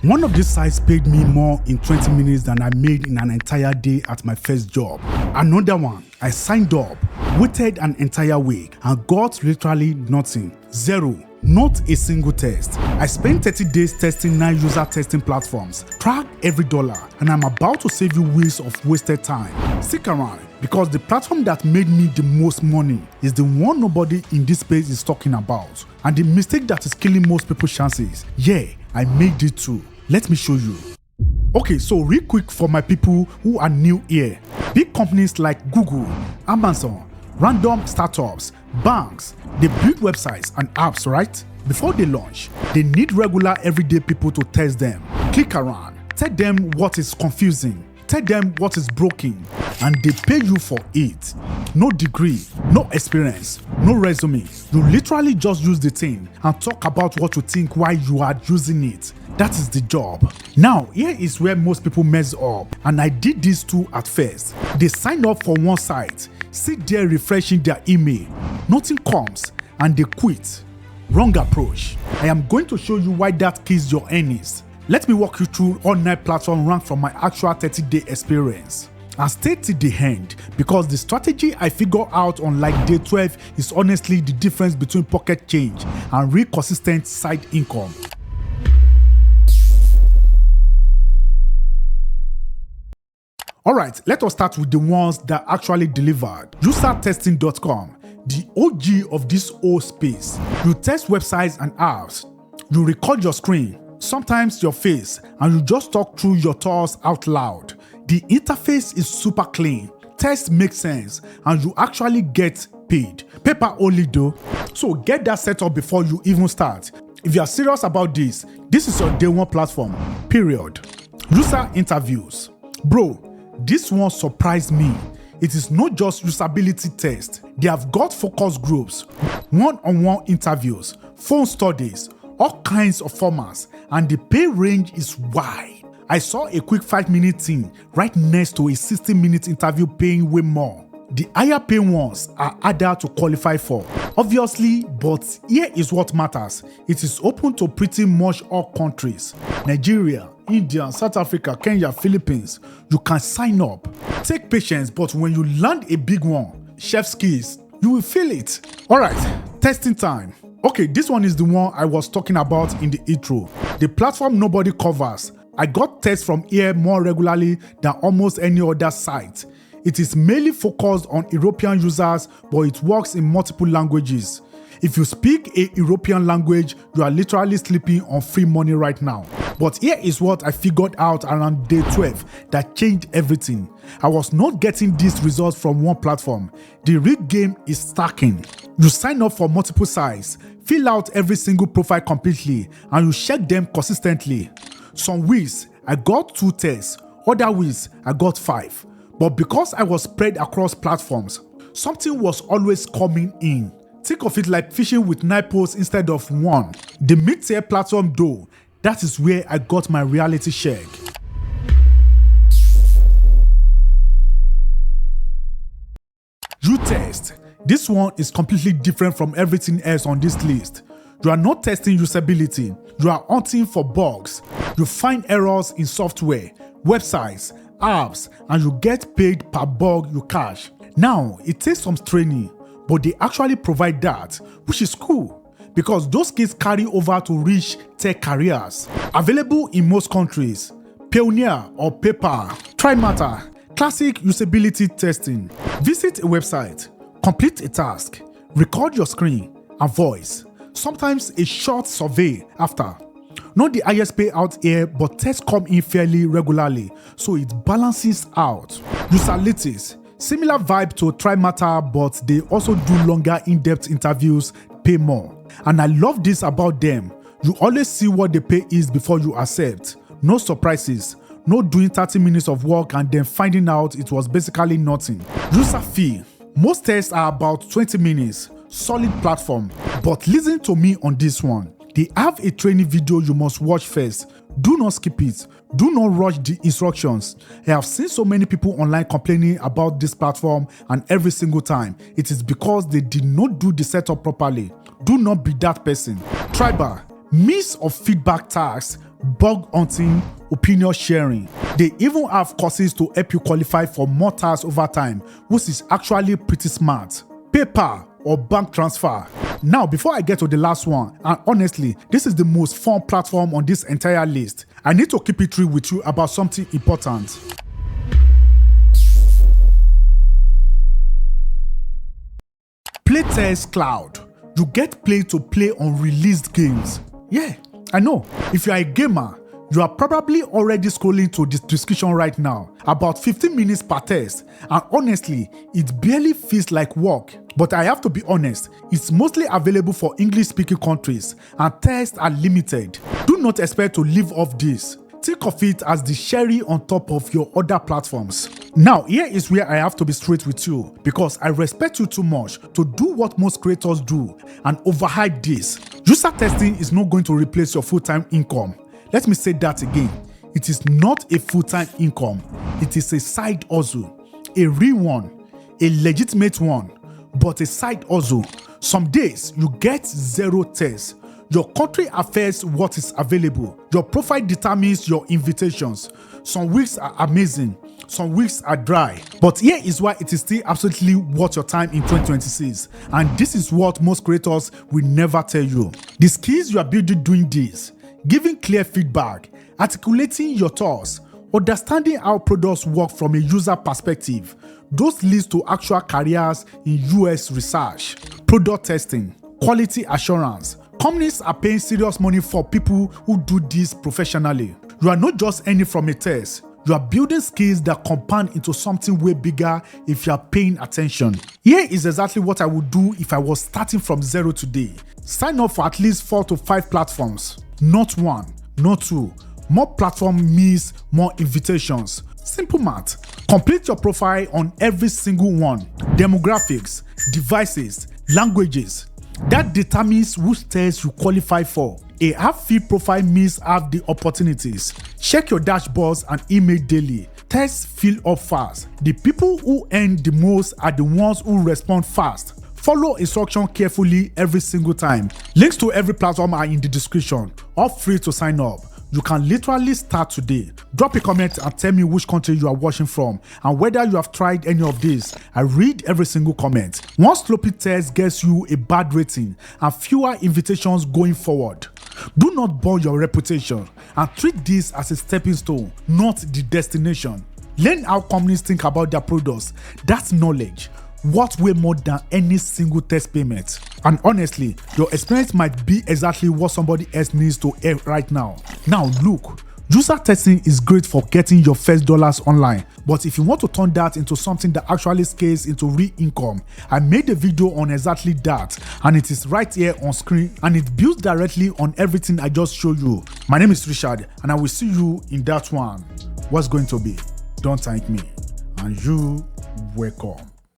One of these sites paid me more in 20 minutes than I made in an entire day at my first job. Another one, I signed up, waited an entire week and got literally nothing. Zero. Not a single test. I spent 30 days testing 9 user testing platforms, tracked every dollar, and I'm about to save you weeks of wasted time. Stick around, because the platform that made me the most money is the one nobody in this space is talking about, and the mistake that is killing most people's chances. Yeah, I made it too. Let me show you. Okay, so real quick for my people who are new here. Big companies like Google, Amazon, random startups, banks, they build websites and apps, right? Before they launch, they need regular everyday people to test them. Click around, tell them what is confusing, tell them what is broken, and they pay you for it. No degree, no experience, no resume. You literally just use the thing and talk about what you think while you are using it. That is the job. Now, here is where most people mess up, and I did this too at first. They sign up for one site, sit there refreshing their email, nothing comes, and they quit. Wrong approach. I am going to show you why that kills your earnings. Let me walk you through all 9 platform rank from my actual 30-day experience. And stay till the end, because the strategy I figured out on like day 12 is honestly the difference between pocket change and real consistent side income. Alright, let us start with the ones that actually delivered. UserTesting.com, the OG of this whole space. You test websites and apps. You record your screen, sometimes your face, and you just talk through your thoughts out loud. The interface is super clean, tests make sense, and you actually get paid. Paper only though. So get that set up before you even start. If you are serious about this is your day 1 platform, period. User interviews. Bro, this one surprised me. It is not just usability test. They have got focus groups, one-on-one interviews, phone studies, all kinds of formats, and the pay range is wide. I saw a quick 5-minute thing right next to a 60-minute interview paying way more. The higher paying ones are harder to qualify for, obviously, but here is what matters. It is open to pretty much all countries. Nigeria, India, South Africa, Kenya, Philippines. You can sign up. Take patience, but when you land a big one, chef's kiss, you will feel it. Alright, testing time. Okay, this one is the one I was talking about in the intro. The platform nobody covers. I got tests from here more regularly than almost any other site. It is mainly focused on European users, but it works in multiple languages. If you speak a European language, you are literally sleeping on free money right now. But here is what I figured out around day 12 that changed everything. I was not getting these results from one platform. The real game is stacking. You sign up for multiple sites, fill out every single profile completely, and you check them consistently. Some weeks, I got 2 tests. Other weeks, I got 5. But because I was spread across platforms, something was always coming in. Think of it like fishing with 9 posts instead of 1. The mid-tier platform though, that is where I got my reality check. UTest. This one is completely different from everything else on this list. You are not testing usability, you are hunting for bugs. You find errors in software, websites, apps, and you get paid per bug you catch. Now, it takes some training, but they actually provide that, which is cool, because those skills carry over to rich tech careers. Available in most countries. Pioneer or Paper. TryMatter. Classic usability testing. Visit a website, complete a task, record your screen and voice. Sometimes a short survey after. Not the highest payout here, but tests come in fairly regularly, so it balances out. Userlytics. Similar vibe to TryMatter, but they also do longer in-depth interviews, pay more. And I love this about them. You always see what the pay is before you accept. No surprises. No doing 30 minutes of work and then finding out it was basically nothing. User fee. Most tests are about 20 minutes. Solid platform. But listen to me on this one. They have a training video you must watch first. Do not skip it. Do not rush the instructions. I have seen so many people online complaining about this platform, and every single time, it is because they did not do the setup properly. Do not be that person. Tribar. Miss of feedback tags, bug hunting, opinion sharing. They even have courses to help you qualify for more tasks over time, which is actually pretty smart. PayPal or bank transfer. Now, before I get to the last one, and honestly, this is the most fun platform on this entire list, I need to keep it real with you about something important. Playtest Cloud. You get Play to play on released games. Yeah, I know. If you are a gamer, you are probably already scrolling to this description right now. About 15 minutes per test, and honestly, it barely feels like work. But I have to be honest, it's mostly available for English-speaking countries, and tests are limited. Do not expect to live off this. Think of it as the cherry on top of your other platforms. Now, here is where I have to be straight with you, because I respect you too much to do what most creators do and overhype this. User testing is not going to replace your full-time income. Let me say that again. It is not a full-time income. It is a side hustle, a real one, a legitimate one, but a side hustle. Some days you get 0 tests. Your country affects what is available. Your profile determines your invitations. Some weeks are amazing, some weeks are dry. But here is why it is still absolutely worth your time in 2026. And this is what most creators will never tell you. The skills you are building doing this: giving clear feedback, articulating your thoughts, understanding how products work from a user perspective. Those leads to actual careers in UX research, product testing, quality assurance. Companies are paying serious money for people who do this professionally. You are not just earning from a test. You are building skills that compound into something way bigger if you are paying attention. Here is exactly what I would do if I was starting from zero today. Sign up for at least 4 to 5 platforms. Not 1, not 2. More platform means more invitations. Simple math. Complete your profile on every single one. Demographics, devices, languages. That determines which tests you qualify for. A half-filled profile means have the opportunities. Check your dashboards and email daily. Tests fill up fast. The people who earn the most are the ones who respond fast. Follow instruction carefully every single time. Links to every platform are in the description. All free to sign up. You can literally start today. Drop a comment and tell me which country you are watching from and whether you have tried any of these. I read every single comment. One sloppy test gets you a bad rating and fewer invitations going forward. Do not burn your reputation and treat this as a stepping stone, not the destination. Learn how companies think about their products. That's knowledge. Worth way more than any single test payment. And honestly, your experience might be exactly what somebody else needs to hear right now. Now look, user testing is great for getting your first dollars online, but if you want to turn that into something that actually scales into real income, I made a video on exactly that, and it is right here on screen, and it builds directly on everything I just showed you. My name is Richard, and I will see you in that one. What's going to be? Don't thank me. And you welcome.